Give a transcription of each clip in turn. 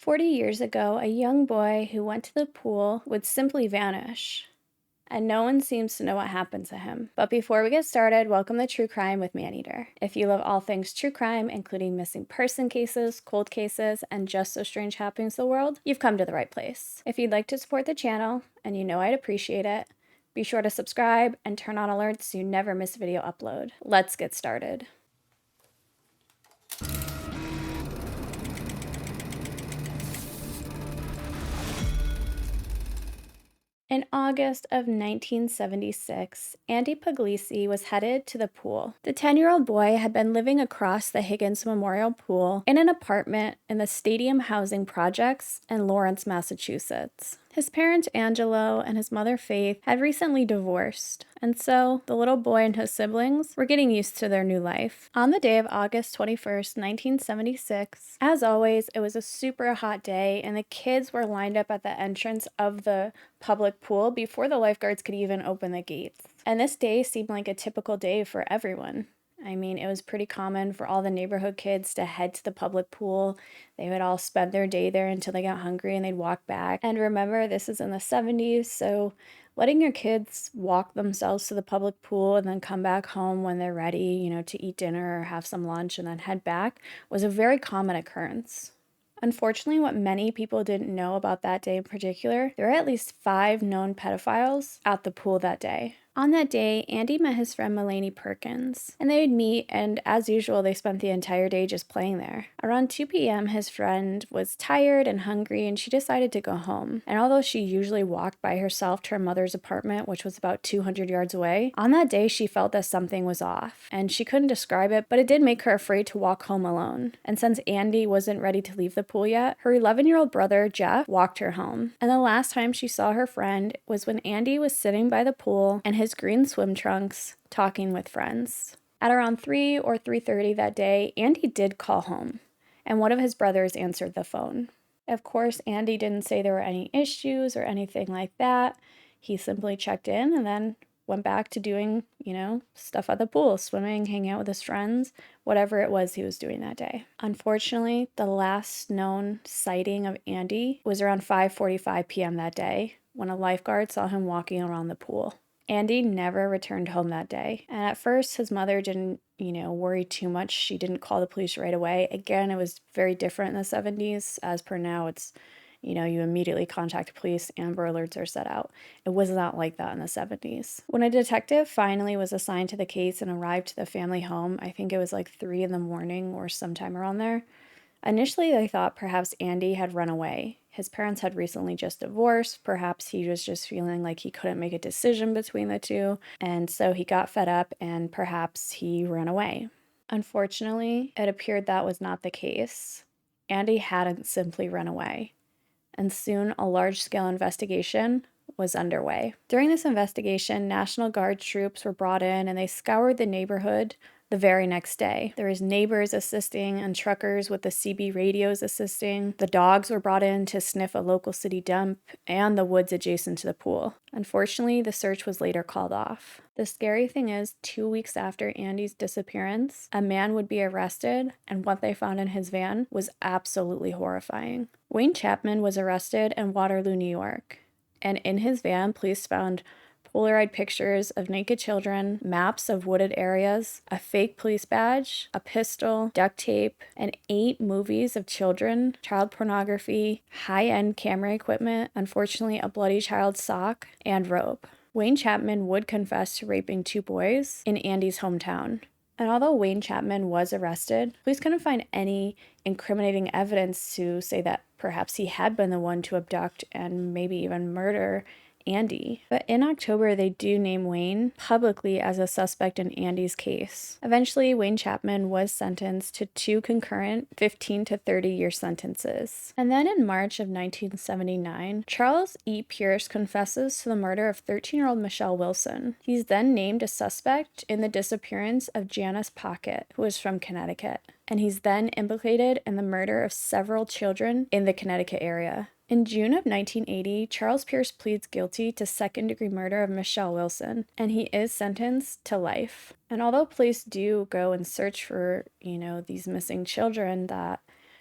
40 years ago, a young boy who went to the pool would simply vanish, and no one seems to know what happened to him. But before we get started, welcome to True Crime with Maneater. If you love all things true crime, including missing person cases, cold cases, and just so strange happenings in the world, you've come to the right place. If you'd like to support the channel, and you know I'd appreciate it, be sure to subscribe and turn on alerts so you never miss a video upload. Let's get started. In August of 1976, Andy Puglisi was headed to the pool. The 10-year-old boy had been living across the Higgins Memorial pool in an apartment in the Stadium Housing Projects in Lawrence, Massachusetts. His parent Angelo and his mother Faith had recently divorced, and so the little boy and his siblings were getting used to their new life. On the day of August 21st, 1976, as always, it was a super hot day, and the kids were lined up at the entrance of the public pool before the lifeguards could even open the gates. And this day seemed like a typical day for everyone. I mean, it was pretty common for all the neighborhood kids to head to the public pool. They would all spend their day there until they got hungry and they'd walk back. And remember, this is in the 70s, so letting your kids walk themselves to the public pool and then come back home when they're ready, to eat dinner or have some lunch and then head back was a very common occurrence. Unfortunately, what many people didn't know about that day in particular, there were at least 5 known pedophiles at the pool that day. On that day, Andy met his friend Melanie Perkins, and they would meet, and as usual, they spent the entire day just playing there. Around 2 p.m., his friend was tired and hungry, and she decided to go home. And although she usually walked by herself to her mother's apartment, which was about 200 yards away, on that day she felt that something was off. And she couldn't describe it, but it did make her afraid to walk home alone. And since Andy wasn't ready to leave the pool yet, her 11-year-old brother, Jeff, walked her home. And the last time she saw her friend was when Andy was sitting by the pool in his green swim trunks, talking with friends. At around 3 or 3:30 that day, Andy did call home, and one of his brothers answered the phone. Of course, Andy didn't say there were any issues or anything like that. He simply checked in and then went back to doing, stuff at the pool, swimming, hanging out with his friends, whatever it was he was doing that day. Unfortunately, the last known sighting of Andy was around 5:45 p.m. that day, when a lifeguard saw him walking around the pool. Andy never returned home that day, and at first his mother didn't, worry too much. She didn't call the police right away. Again, it was very different in the 70s. As per now, it's, you immediately contact the police, Amber Alerts are set out. It was not like that in the 70s. When a detective finally was assigned to the case and arrived to the family home, I think it was like 3 in the morning or sometime around there, initially they thought perhaps Andy had run away. His parents had recently just divorced. Perhaps he was just feeling like he couldn't make a decision between the two, and so he got fed up and perhaps he ran away. Unfortunately, it appeared that was not the case. Andy hadn't simply run away, and soon a large-scale investigation was underway. During this investigation, National Guard troops were brought in and they scoured the neighborhood the very next day. There was neighbors assisting and truckers with the CB radios assisting. The dogs were brought in to sniff a local city dump and the woods adjacent to the pool. Unfortunately, the search was later called off. The scary thing is, 2 weeks after Andy's disappearance, a man would be arrested, and what they found in his van was absolutely horrifying. Wayne Chapman was arrested in Waterloo, New York, and in his van, police found Polaroid pictures of naked children, maps of wooded areas, a fake police badge, a pistol, duct tape, and 8 movies of children, child pornography, high-end camera equipment, unfortunately a bloody child's sock, and rope. Wayne Chapman would confess to raping 2 boys in Andy's hometown. And although Wayne Chapman was arrested, police couldn't find any incriminating evidence to say that perhaps he had been the one to abduct and maybe even murder Andy. But in October, they do name Wayne publicly as a suspect in Andy's case. Eventually, Wayne Chapman was sentenced to 2 concurrent 15 to 30-year sentences. And then in March of 1979, Charles E. Pierce confesses to the murder of 13-year-old Michelle Wilson. He's then named a suspect in the disappearance of Janice Pocket, who was from Connecticut. And he's then implicated in the murder of several children in the Connecticut area. In June of 1980, Charles Pierce pleads guilty to second-degree murder of Michelle Wilson, and he is sentenced to life. And although police do go and search for, these missing children that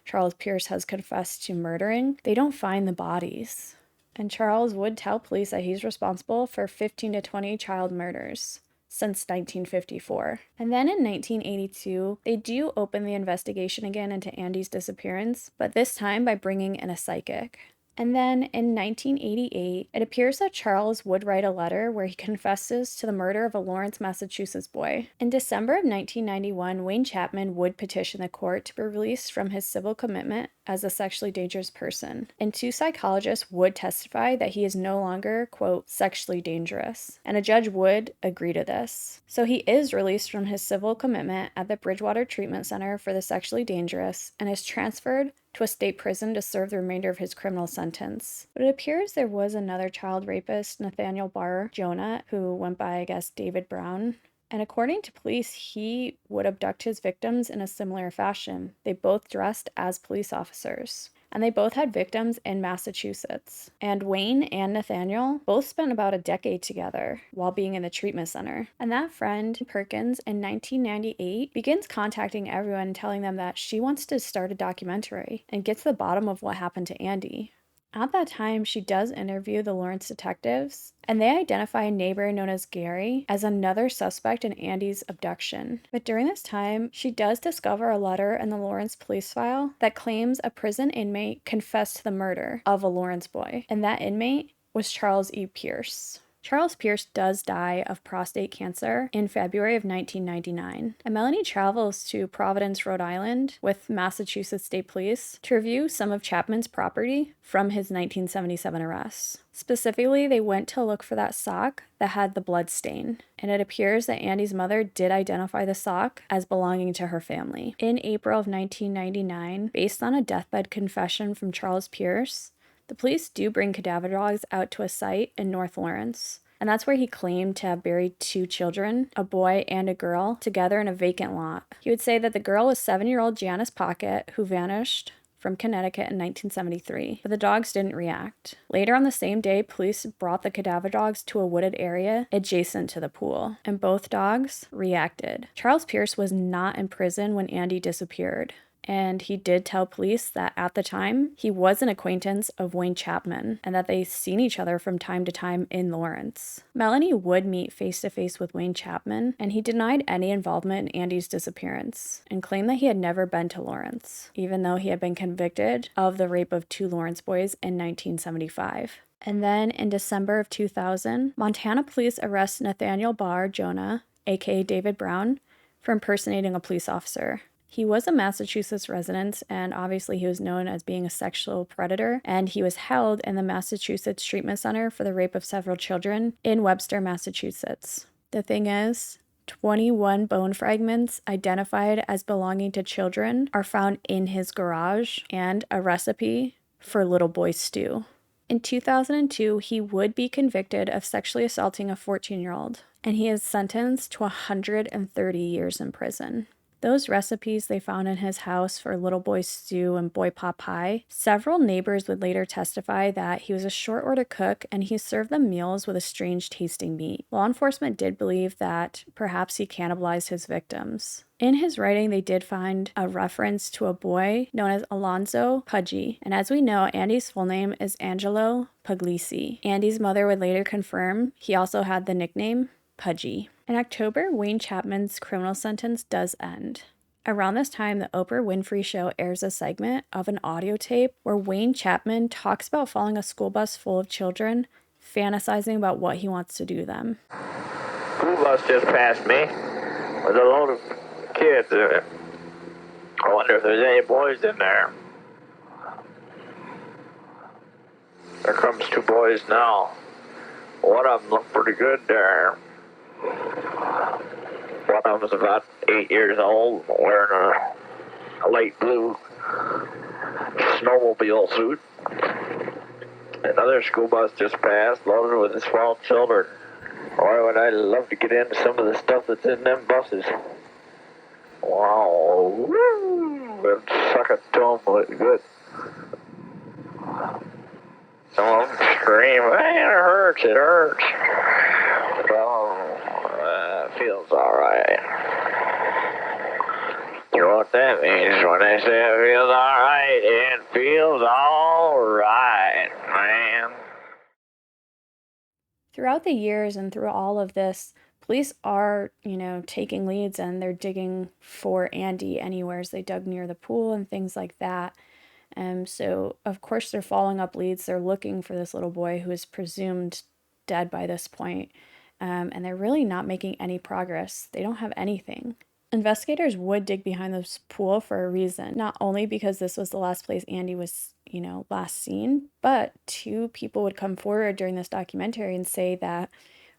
Charles Pierce has confessed to murdering, they don't find the bodies. And Charles would tell police that he's responsible for 15 to 20 child murders since 1954. And then in 1982, they do open the investigation again into Andy's disappearance, but this time by bringing in a psychic. And then in 1988, it appears that Charles would write a letter where he confesses to the murder of a Lawrence, Massachusetts boy. In December of 1991, Wayne Chapman would petition the court to be released from his civil commitment as a sexually dangerous person. And 2 psychologists would testify that he is no longer, quote, sexually dangerous. And a judge would agree to this. So he is released from his civil commitment at the Bridgewater Treatment Center for the Sexually Dangerous and is transferred to a state prison to serve the remainder of his criminal sentence. But it appears there was another child rapist, Nathaniel Barr Jonah, who went by, I guess, David Brown. And according to police, he would abduct his victims in a similar fashion. They both dressed as police officers. And they both had victims in Massachusetts. And Wayne and Nathaniel both spent about a decade together while being in the treatment center. And that friend, Perkins, in 1998, begins contacting everyone, telling them that she wants to start a documentary and get to the bottom of what happened to Andy. At that time, she does interview the Lawrence detectives, and they identify a neighbor known as Gary as another suspect in Andy's abduction. But during this time, she does discover a letter in the Lawrence police file that claims a prison inmate confessed to the murder of a Lawrence boy, and that inmate was Charles E. Pierce. Charles Pierce does die of prostate cancer in February of 1999, and Melanie travels to Providence, Rhode Island with Massachusetts State Police to review some of Chapman's property from his 1977 arrests. Specifically, they went to look for that sock that had the blood stain, and it appears that Andy's mother did identify the sock as belonging to her family. In April of 1999, based on a deathbed confession from Charles Pierce, the police do bring cadaver dogs out to a site in North Lawrence, and that's where he claimed to have buried 2 children, a boy and a girl, together in a vacant lot. He would say that the girl was 7-year-old Janice Pocket, who vanished from Connecticut in 1973, but the dogs didn't react. Later on the same day, police brought the cadaver dogs to a wooded area adjacent to the pool, and both dogs reacted. Charles Pierce was not in prison when Andy disappeared. And he did tell police that at the time, he was an acquaintance of Wayne Chapman and that they'd seen each other from time to time in Lawrence. Melanie would meet face-to-face with Wayne Chapman, and he denied any involvement in Andy's disappearance and claimed that he had never been to Lawrence, even though he had been convicted of the rape of 2 Lawrence boys in 1975. And then in December of 2000, Montana police arrest Nathaniel Barr Jonah, aka David Brown, for impersonating a police officer. He was a Massachusetts resident, and obviously he was known as being a sexual predator, and he was held in the Massachusetts Treatment Center for the rape of several children in Webster, Massachusetts. The thing is, 21 bone fragments identified as belonging to children are found in his garage, and a recipe for little boy stew. In 2002, he would be convicted of sexually assaulting a 14-year-old, and he is sentenced to 130 years in prison. Those recipes they found in his house for little boy stew and boy pot pie, several neighbors would later testify that he was a short order cook and he served them meals with a strange tasting meat. Law enforcement did believe that perhaps he cannibalized his victims. In his writing, they did find a reference to a boy known as Alonzo Pudgy, and as we know, Andy's full name is Angelo Puglisi. Andy's mother would later confirm he also had the nickname Pudgy. In October, Wayne Chapman's criminal sentence does end. Around this time, the Oprah Winfrey Show airs a segment of an audio tape where Wayne Chapman talks about following a school bus full of children, fantasizing about what he wants to do to them. School bus just passed me with a load of kids in it. I wonder if there's any boys in there. There comes 2 boys now. One of them looked pretty good there. One of them was about 8 years old, wearing a light blue snowmobile suit. Another school bus just passed, loaded with small children. Boy, would I love to get into some of the stuff that's in them buses. Wow. Woo! And suck it to them good. Some of them scream, man, it hurts, it hurts. Well, feels all right. You want what that means when they say it feels alright. It feels alright, man. Throughout the years and through all of this, police are, taking leads and they're digging for Andy anywhere. They dug near the pool and things like that. So, of course, they're following up leads. They're looking for this little boy who is presumed dead by this point. And they're really not making any progress. They don't have anything. Investigators would dig behind this pool for a reason, not only because this was the last place Andy was, last seen, but two people would come forward during this documentary and say that,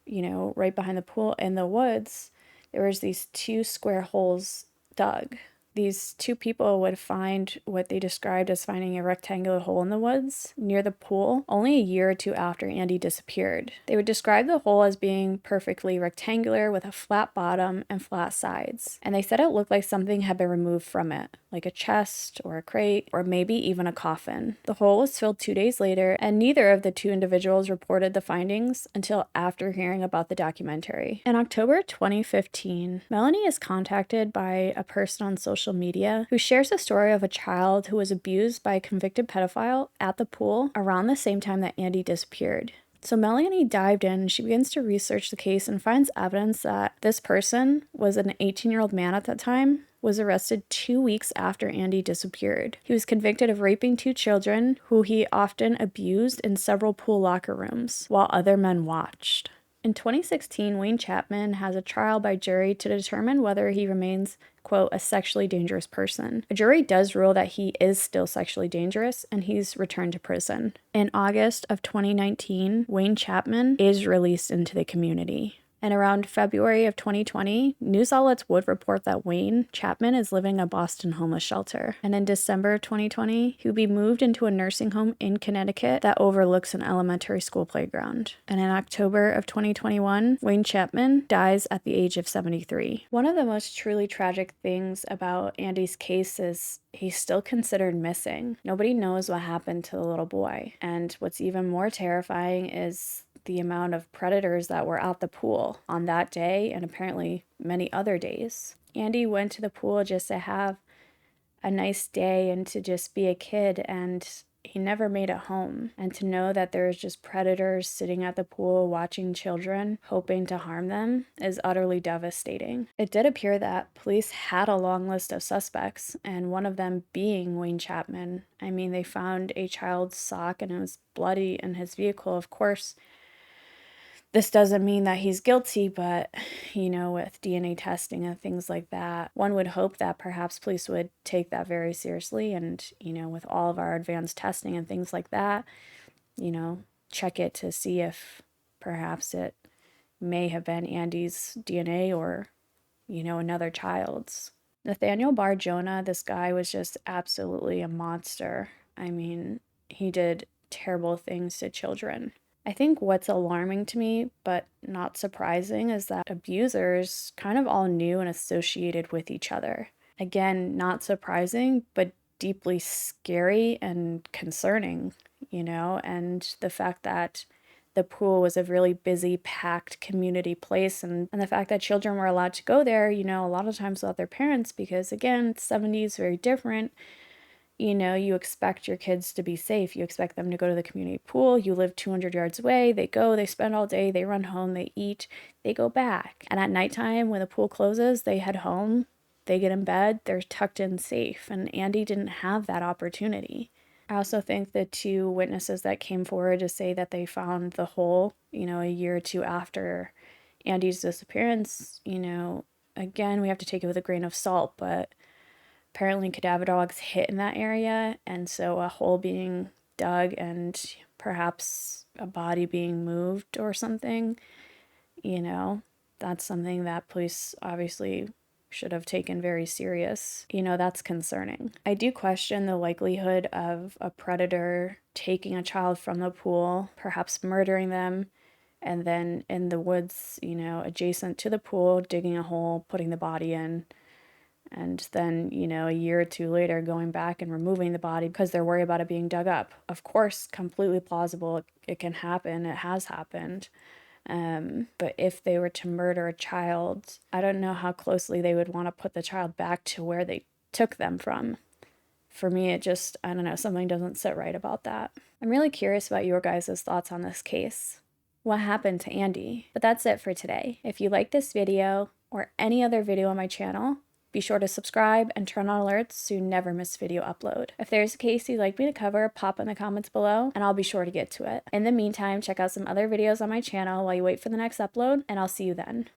right behind the pool in the woods, there was these two square holes dug. These two people would find what they described as finding a rectangular hole in the woods near the pool only a year or two after Andy disappeared. They would describe the hole as being perfectly rectangular with a flat bottom and flat sides. And they said it looked like something had been removed from it, like a chest or a crate or maybe even a coffin. The hole was filled 2 days later, and neither of the two individuals reported the findings until after hearing about the documentary. In October 2015, Melanie is contacted by a person on social media who shares a story of a child who was abused by a convicted pedophile at the pool around the same time that Andy disappeared. So Melanie dived in and she begins to research the case and finds evidence that this person was an 18-year-old man at that time, was arrested 2 weeks after Andy disappeared. He was convicted of raping two children who he often abused in several pool locker rooms while other men watched. In 2016, Wayne Chapman has a trial by jury to determine whether he remains, quote, a sexually dangerous person. A jury does rule that he is still sexually dangerous, and he's returned to prison. In August of 2019, Wayne Chapman is released into the community. And around February of 2020, news outlets would report that Wayne Chapman is living in a Boston homeless shelter. And in December of 2020, he would be moved into a nursing home in Connecticut that overlooks an elementary school playground. And in October of 2021, Wayne Chapman dies at the age of 73. One of the most truly tragic things about Andy's case is he's still considered missing. Nobody knows what happened to the little boy. And what's even more terrifying is the amount of predators that were at the pool on that day and apparently many other days. Andy went to the pool just to have a nice day and to just be a kid, and he never made it home. And to know that there's just predators sitting at the pool watching children, hoping to harm them, is utterly devastating. It did appear that police had a long list of suspects, and one of them being Wayne Chapman. I mean, they found a child's sock and it was bloody in his vehicle. Of course, this doesn't mean that he's guilty, but, with DNA testing and things like that, one would hope that perhaps police would take that very seriously and, with all of our advanced testing and things like that, check it to see if perhaps it may have been Andy's DNA or, another child's. Nathaniel Bar Jonah, this guy was just absolutely a monster. I mean, he did terrible things to children. I think what's alarming to me, but not surprising, is that abusers kind of all knew and associated with each other. Again, not surprising, but deeply scary and concerning, and the fact that the pool was a really busy, packed community place, and the fact that children were allowed to go there, a lot of times without their parents, because again, 70s, very different. You expect your kids to be safe. You expect them to go to the community pool. You live 200 yards away. They go, they spend all day, they run home, they eat, they go back. And at nighttime, when the pool closes, they head home, they get in bed, they're tucked in safe. And Andy didn't have that opportunity. I also think the two witnesses that came forward to say that they found the hole, a year or two after Andy's disappearance, again, we have to take it with a grain of salt, but apparently cadaver dogs hit in that area, and so a hole being dug and perhaps a body being moved or something, that's something that police obviously should have taken very serious. That's concerning. I do question the likelihood of a predator taking a child from the pool, perhaps murdering them, and then in the woods, adjacent to the pool, digging a hole, putting the body in, and then, a year or two later going back and removing the body because they're worried about it being dug up. Of course, completely plausible. It can happen. It has happened. But if they were to murder a child, I don't know how closely they would want to put the child back to where they took them from. For me, it just, I don't know, something doesn't sit right about that. I'm really curious about your guys' thoughts on this case. What happened to Andy? But that's it for today. If you like this video or any other video on my channel, be sure to subscribe and turn on alerts so you never miss video upload. If there's a case you'd like me to cover, pop in the comments below and I'll be sure to get to it. In the meantime, check out some other videos on my channel while you wait for the next upload, and I'll see you then.